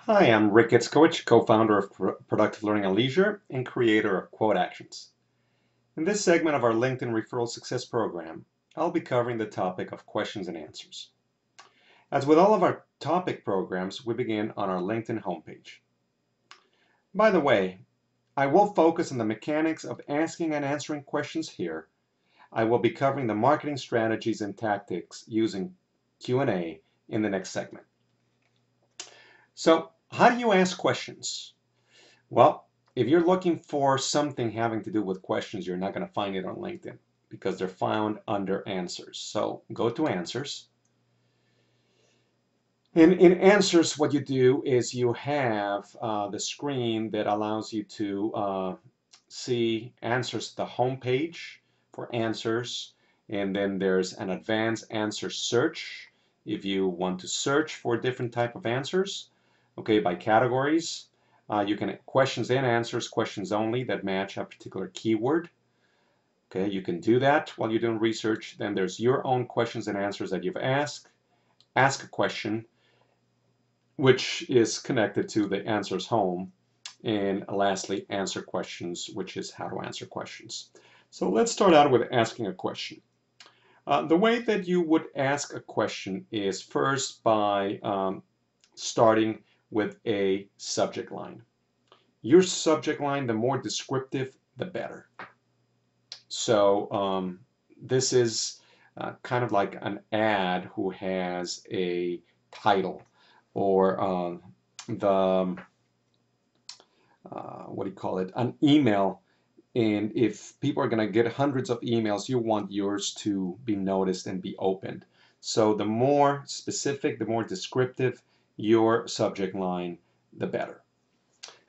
Hi, I'm Rick Itzkowicz, co-founder of Productive Learning and Leisure and creator of Quote Actions. In this segment of our LinkedIn Referral Success Program, I'll be covering the topic of questions and answers. As with all of our topic programs, we begin on our LinkedIn homepage. By the way, I will focus on the mechanics of asking and answering questions here. I will be covering the marketing strategies and tactics using Q&A in the next segment. So, how do you ask questions? Well, if you're looking for something having to do with questions, you're not going to find it on LinkedIn because they're found under answers. So go to answers. And in answers, what you do is you have the screen that allows you to see answers to the home page for answers. And then there's an advanced answer search if you want to search for different type of answers, okay, by categories. You can questions and answers, questions only that match a particular keyword. Okay, you can do that while you're doing research. Then there's your own questions and answers that you've asked. Ask a question, which is connected to the answers home. And lastly, answer questions, which is how to answer questions. So let's start out with asking a question. The way that you would ask a question is first by starting with a subject line. Your subject line, the more descriptive, the better. So this is kind of like an ad who has a title or the what do you call it, an email. And if people are going to get hundreds of emails, you want yours to be noticed and be opened. So the more specific, the more descriptive your subject line, the better.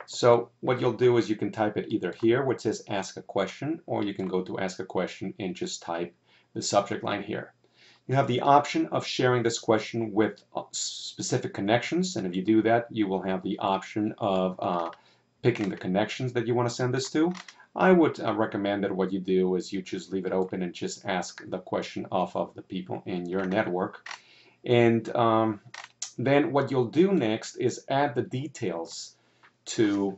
So what you'll do is you can type it either here, which says ask a question, or you can go to ask a question and just type the subject line here. You have the option of sharing this question with specific connections, and if you do that, you will have the option of picking the connections that you want to send this to. I would recommend that what you do is you just leave it open and just ask the question off of the people in your network. And then what you'll do next is add the details to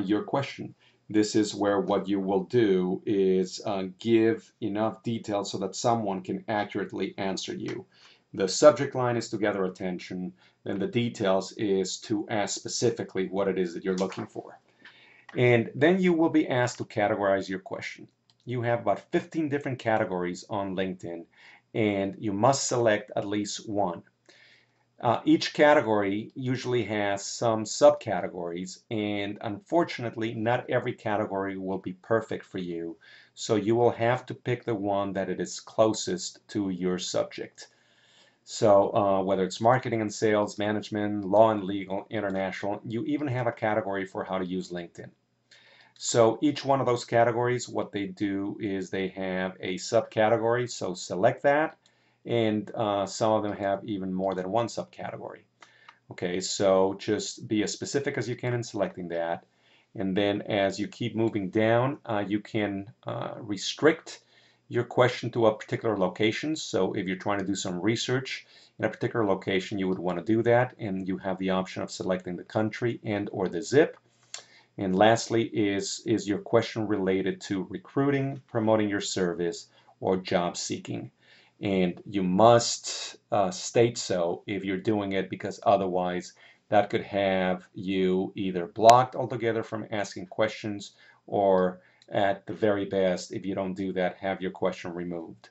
your question. This is where what you will do is give enough detail so that someone can accurately answer you. The subject line is to gather attention, then the details is to ask specifically what it is that you're looking for. And then you will be asked to categorize your question. You have about 15 different categories on LinkedIn, and you must select at least one. Each category usually has some subcategories, and unfortunately, not every category will be perfect for you. So you will have to pick the one that it is closest to your subject. So whether it's marketing and sales, management, law and legal, international, you even have a category for how to use LinkedIn. So each one of those categories, what they do is they have a subcategory. So select that, and some of them have even more than one subcategory. Okay, so just be as specific as you can in selecting that. And then as you keep moving down, you can restrict your question to a particular location. So if you're trying to do some research in a particular location, you would want to do that. And you have the option of selecting the country and or the zip. And lastly, is your question related to recruiting, promoting your service, or job seeking? And you must state so if you're doing it, because otherwise that could have you either blocked altogether from asking questions, or at the very best, if you don't do that, have your question removed.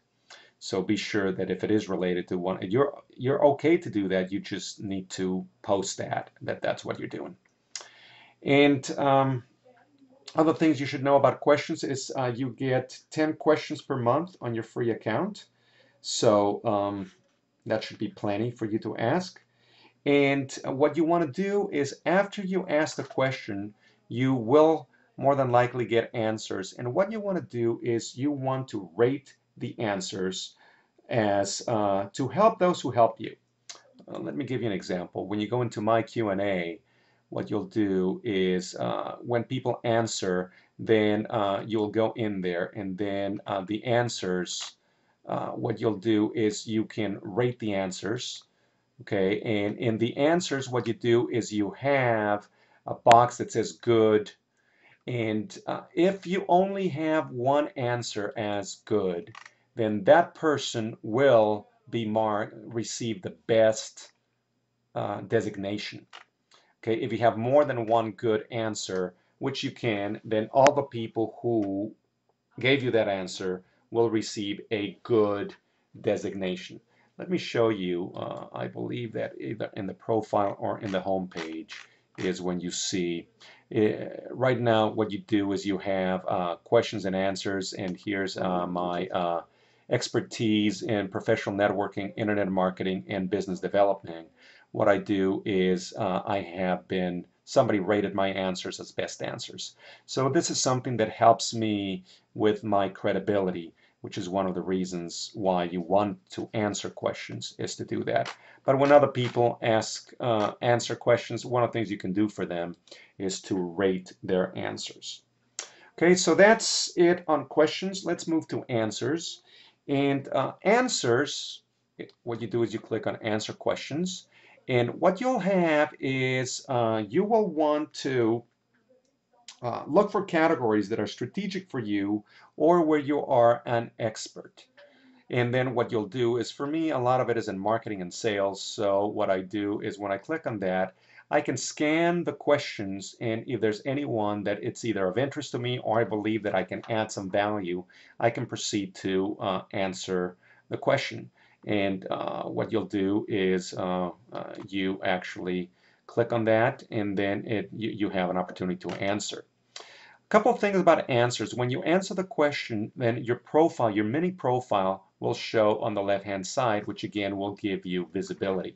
So be sure that if it is related to one, you're okay to do that. You just need to post that's what you're doing. And other things you should know about questions is you get 10 questions per month on your free account. So that should be plenty for you to ask. And what you want to do is after you ask the question, you will more than likely get answers. And what you want to do is you want to rate the answers as to help those who help you. Let me give you an example. When you go into my Q&A, what you'll do is when people answer, then you'll go in there, and then the answers, what you'll do is you can rate the answers Okay, and in the answers, what you do is you have a box that says good, and if you only have one answer as good, then that person will be receive the best designation. Okay, if you have more than one good answer, which you can, then all the people who gave you that answer will receive a good designation. Let me show you, I believe that either in the profile or in the home page is when you see. Right now what you do is you have questions and answers, and here's my expertise in professional networking, internet marketing, and business development. What I do is somebody rated my answers as best answers. So this is something that helps me with my credibility, which is one of the reasons why you want to answer questions, is to do that. But when other people answer questions, one of the things you can do for them is to rate their answers. Okay, so that's it on questions. Let's move to answers. And answers, what you do is you click on answer questions. And what you'll have is you will want to look for categories that are strategic for you or where you are an expert. And then what you'll do is, for me, a lot of it is in marketing and sales. So what I do is when I click on that, I can scan the questions, and if there's any one that it's either of interest to me or I believe that I can add some value, I can proceed to answer the question. And what you'll do is you actually click on that, and then you have an opportunity to answer. Couple of things about answers. When you answer the question, then your profile, your mini profile, will show on the left-hand side, which again will give you visibility.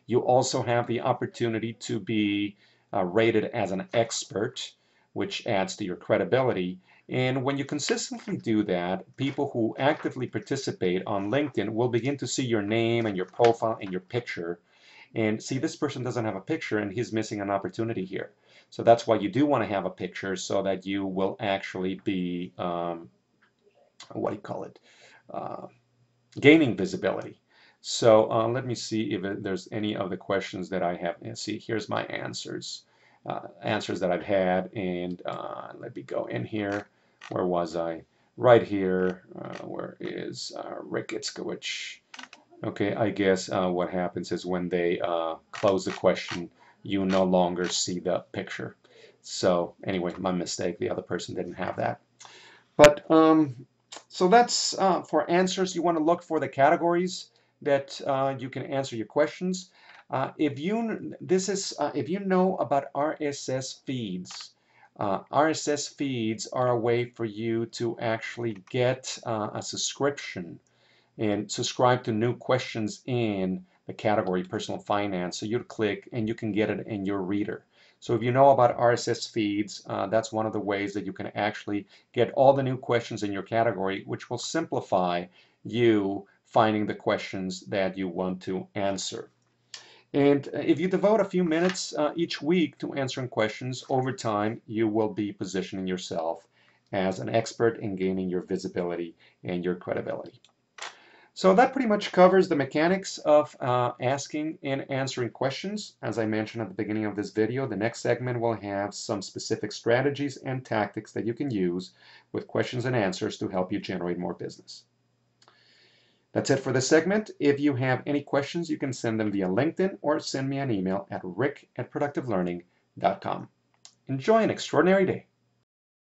You also have the opportunity to be rated as an expert, which adds to your credibility. And when you consistently do that, people who actively participate on LinkedIn will begin to see your name and your profile and your picture. And see, this person doesn't have a picture and he's missing an opportunity here. So that's why you do want to have a picture, so that you will actually be, what do you call it, gaining visibility. So let me see if there's any of the questions that I have. And see, here's my answers, answers that I've had. And let me go in here. Where was I? Right here. Where is Rick Itzkowicz? Okay, I guess what happens is when they close the question, you no longer see the picture. So anyway, my mistake. The other person didn't have that. But so that's for answers. You want to look for the categories that you can answer your questions. If you know about RSS feeds, RSS feeds are a way for you to actually get a subscription and subscribe to new questions in the category personal finance. So you'd click and you can get it in your reader. So if you know about RSS feeds, that's one of the ways that you can actually get all the new questions in your category, which will simplify you finding the questions that you want to answer. And if you devote a few minutes each week to answering questions, over time you will be positioning yourself as an expert in gaining your visibility and your credibility. So that pretty much covers the mechanics of asking and answering questions. As I mentioned at the beginning of this video, the next segment will have some specific strategies and tactics that you can use with questions and answers to help you generate more business. That's it for this segment. If you have any questions, you can send them via LinkedIn or send me an email at rick@productivelearning.com. Enjoy an extraordinary day.